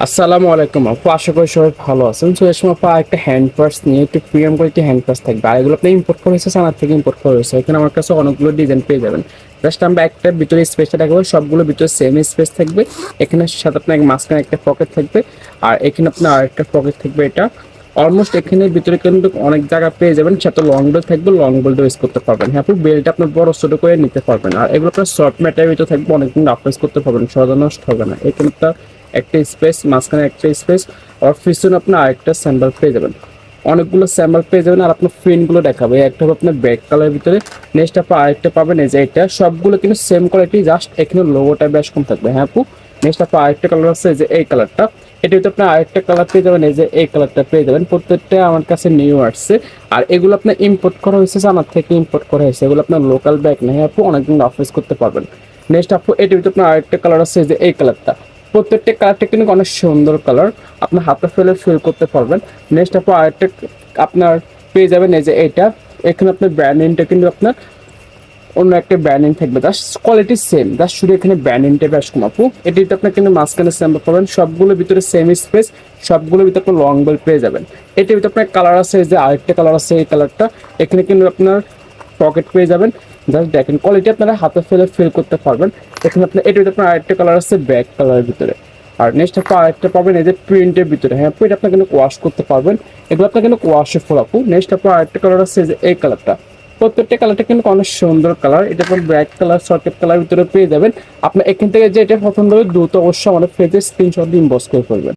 আসসালামু আলাইকুম আপু, আশা করি সবাই ভালো আছেন। তো এর সময় আপু একটা হ্যান্ড পার্স নিয়ে একটু প্রিমিয়াম কোয়ালিটি হ্যান্ড পার্স থাকবে, আর এগুলো আপনি ইম্পোর্ট করে হয়েছে, চায়না থেকে ইম্পোর্ট করে হয়েছে। এখানে আমার কাছে অনেকগুলো ডিজাইন পেয়ে যাবেন। জাস্ট আমরা একটা ভিতরে স্পেসটা রাখবো, সবগুলো ভিতরে সেম স্পেস থাকবে। এখানে সাথে আপনার মাঝখানে একটা পকেট থাকবে, আর এখানে আপনার আরেকটা পকেট থাকবে। এটা অলমোস্ট এখানের ভিতরে কিন্তু অনেক জায়গা পেয়ে যাবেন। সাথে লং বেল থাকবে, লং বেলটা ইউজ করতে পারবেন। হ্যাঁ আপু, বেলটা আপনার বড় ছোট করে নিতে পারবেন। আর এগুলো আপনার সফট ম্যাটেরিয়াল ভিতরে থাকবে, অনেকদিন রাফেস করতে পারবেন, সহজে নষ্ট হবে না। এখানে একটা স্পেস, মাঝখানে একটা স্পেস, আর পিছনে আপনার আরেকটা স্যাম্বল পেয়ে যাবেন। অনেকগুলো স্যাম্বল পেয়ে যাবেন। আর আপনার প্রিন্টগুলো দেখাবে, একটা হবে আপনার ব্যাক কালারের ভিতরে, নেক্সট আপনার আরেকটা পাবেন এই যে এটা। সবগুলো কিন্তু সেম কোয়ালিটি, জাস্ট এখানে লোগোটা বেশ কম থাকবে। হ্যাঁ আপু, নেক্সট আপনার আরেকটা কালার আছে যে এই কালারটা। এটা হচ্ছে আপনার আরেকটা কালার পেয়ে যাবেন, এই যে এই কালারটা পেয়ে যাবেন। প্রত্যেকটা আমার কাছে নিউ আসছে, আর এগুলো আপনার ইম্পোর্ট করা হয়েছে, চায়না থেকে ইম্পোর্ট করা হয়েছে। এগুলো আপনার লোকাল ব্যাগ নেই আপু, অনেকদিন অফিস করতে পারবেন। নেক্সট আপু, এটা হচ্ছে আপনার আরেকটা কালার আছে যে এই কালারটা। প্রত্যেকটা কালারটা কিন্তু অনেক সুন্দর কালার, আপনার হাতে ফেলে ফিল করতে পারবেন। নেক্সট আপু আরেকটা আপনার পেয়ে যাবেন এই যে এইটা। এখানে আপনার ব্র্যান্ডিংটা কিন্তু আপনার অন্য একটা ব্র্যান্ডিং থাকবে, জাস্ট কোয়ালিটি সেম, জাস্ট শুধু এখানে ব্র্যান্ডিংটা বেশ কম আপু। এটিতে আপনার কিন্তু মাঝখানে স্যাম্পল পাবেন, সবগুলোর ভিতরে সেম স্পেস, সবগুলোর ভিতরে আপনার লং বেল পেয়ে যাবেন। এটির ভিতরে আপনার কালার আছে যে আরেকটা কালার আছে এই কালারটা। এখানে কিন্তু আপনার পকেট পেয়ে যাবেন। জাস্ট দেখেন কোয়ালিটি, আপনারা হাতে ফেলে ফিল করতে পারবেন। এখানে আপনার এটির ভিতরে আপনার আরেকটা কালার আছে ব্যাক কালারের ভিতরে। আর নেক্সট আপনি আরেকটা পাবেন এই যে প্রিন্টের ভিতরে। হ্যাঁ আপু, এটা আপনার কিন্তু ওয়াশ করতে পারবেন, এগুলো আপনার কিন্তু ওয়াশে ফুল আপু। নেক্সট আপনার আরেকটা কালার আছে যে এই কালারটা। প্রত্যেকটা কালারটা কিন্তু অনেক সুন্দর কালার। এটা আপনার ব্ল্যাক কালার সকেট কালার ভিতরে পেয়ে যাবেন। আপনার এখান থেকে যে এটা পছন্দ হবে দ্রুত অবশ্যই আমাদের পেজে স্ক্রিনশট দিয়ে ইনবক্স করে ফেলবেন।